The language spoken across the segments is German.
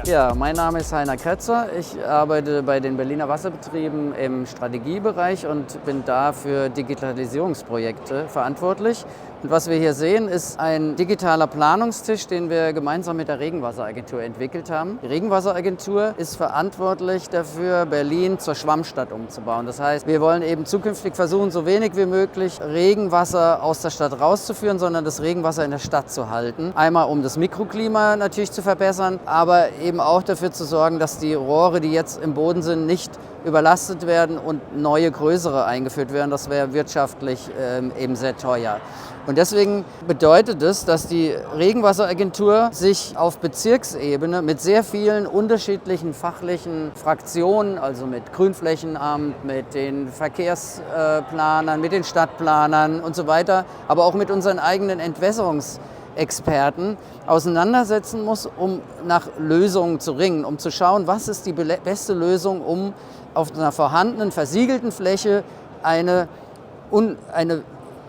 Ja, mein Name ist Heiner Kretzer. Ich arbeite bei den Berliner Wasserbetrieben im Strategiebereich und bin da für Digitalisierungsprojekte verantwortlich. Und was wir hier sehen, ist ein digitaler Planungstisch, den wir gemeinsam mit der Regenwasseragentur entwickelt haben. Die Regenwasseragentur ist verantwortlich dafür, Berlin zur Schwammstadt umzubauen. Das heißt, wir wollen eben zukünftig versuchen, so wenig wie möglich Regenwasser aus der Stadt rauszuführen, sondern das Regenwasser in der Stadt zu halten. Einmal, um das Mikroklima natürlich zu verbessern, aber eben auch dafür zu sorgen, dass die Rohre, die jetzt im Boden sind, nicht überlastet werden und neue, größere eingeführt werden. Das wäre wirtschaftlich eben sehr teuer. Und deswegen bedeutet es, dass die Regenwasseragentur sich auf Bezirksebene mit sehr vielen unterschiedlichen fachlichen Fraktionen, also mit Grünflächenamt, mit den Verkehrsplanern, mit den Stadtplanern und so weiter, aber auch mit unseren eigenen Entwässerungsexperten auseinandersetzen muss, um nach Lösungen zu ringen, um zu schauen, was ist die beste Lösung, um auf einer vorhandenen, versiegelten Fläche eine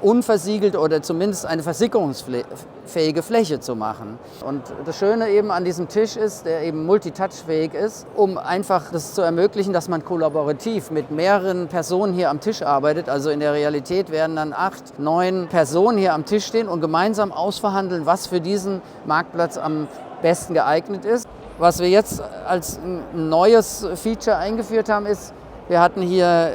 unversiegelte oder zumindest eine versickerungsfähige Fläche zu machen. Und das Schöne eben an diesem Tisch ist, der eben multitouchfähig ist, um einfach das zu ermöglichen, dass man kollaborativ mit mehreren Personen hier am Tisch arbeitet. Also in der Realität werden dann 8, 9 Personen hier am Tisch stehen und gemeinsam ausverhandeln, was für diesen Marktplatz am besten geeignet ist. Was wir jetzt als neues Feature eingeführt haben, ist, wir hatten hier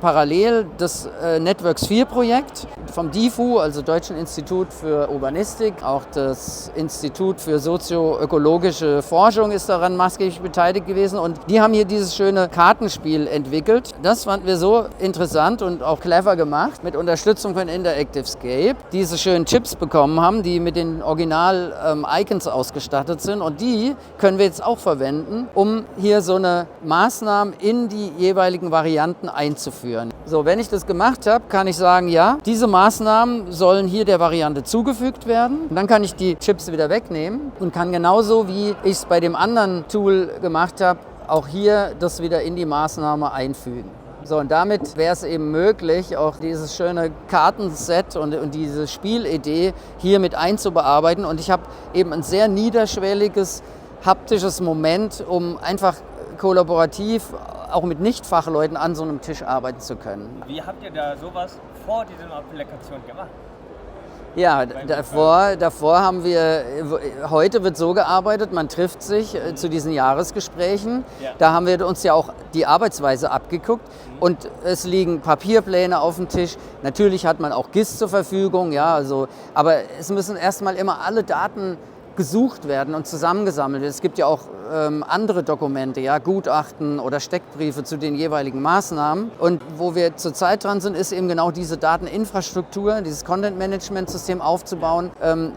parallel das Networks 4 Projekt vom DIFU, also Deutschen Institut für Urbanistik. Auch das Institut für sozioökologische Forschung ist daran maßgeblich beteiligt gewesen. Und die haben hier dieses schöne Kartenspiel entwickelt. Das fanden wir so interessant und auch clever gemacht, mit Unterstützung von Interactivescape. Diese schönen Chips bekommen haben, die mit den Original-Icons ausgestattet sind. Und die können wir jetzt auch verwenden, um hier so eine Maßnahme in die jeweiligen Varianten einzuführen. So, wenn ich das gemacht habe, kann ich sagen, ja, diese Maßnahmen sollen hier der Variante zugefügt werden. Und dann kann ich die Chips wieder wegnehmen und kann genauso, wie ich es bei dem anderen Tool gemacht habe, auch hier das wieder in die Maßnahme einfügen. So, und damit wäre es eben möglich, auch dieses schöne Kartenset und diese Spielidee hier mit einzubearbeiten. Und ich habe eben ein sehr niederschwelliges, haptisches Moment, um einfach kollaborativ auch mit Nicht-Fachleuten an so einem Tisch arbeiten zu können. Wie habt ihr da sowas vor dieser Applikation gemacht? Ja, davor haben wir, heute wird so gearbeitet, man trifft sich zu diesen Jahresgesprächen. Ja. Da haben wir uns ja auch die Arbeitsweise abgeguckt und es liegen Papierpläne auf dem Tisch. Natürlich hat man auch GIS zur Verfügung, ja, also, aber es müssen erstmal immer alle Daten gesucht werden und zusammengesammelt. Es gibt ja auch andere Dokumente, ja, Gutachten oder Steckbriefe zu den jeweiligen Maßnahmen. Und wo wir zurzeit dran sind, ist eben genau diese Dateninfrastruktur, dieses Content-Management-System aufzubauen,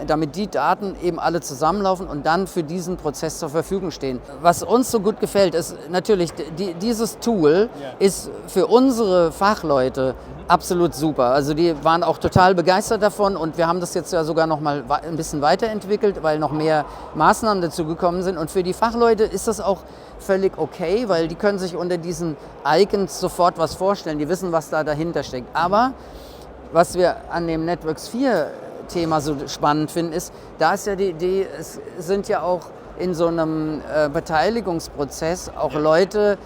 damit die Daten eben alle zusammenlaufen und dann für diesen Prozess zur Verfügung stehen. Was uns so gut gefällt, ist natürlich, dieses Tool ist für unsere Fachleute absolut super. Also die waren auch total begeistert davon und wir haben das jetzt ja sogar noch mal ein bisschen weiterentwickelt, weil noch mehr Maßnahmen dazu gekommen sind. Und für die Fachleute ist das auch völlig okay, weil die können sich unter diesen Icons sofort was vorstellen. Die wissen, was da dahinter steckt. Aber was wir an dem Networks 4 Thema so spannend finden, ist, da ist ja die Idee, es sind ja auch in so einem Beteiligungsprozess auch Leute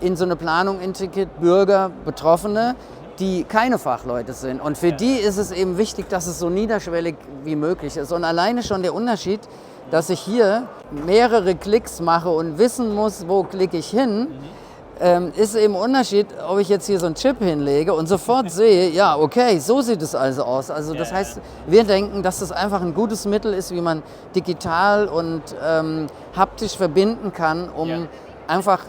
in so eine Planung integriert, Bürger, Betroffene, die keine Fachleute sind. Und für die ist es eben wichtig, dass es so niederschwellig wie möglich ist. Und alleine schon der Unterschied, dass ich hier mehrere Klicks mache und wissen muss, wo klicke ich hin, ist eben ein Unterschied, ob ich jetzt hier so einen Chip hinlege und sofort sehe, ja, okay, so sieht es also aus. Also das heißt, wir denken, dass das einfach ein gutes Mittel ist, wie man digital und haptisch verbinden kann, um einfach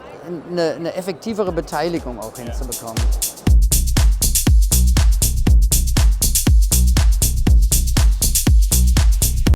eine effektivere Beteiligung auch hinzubekommen.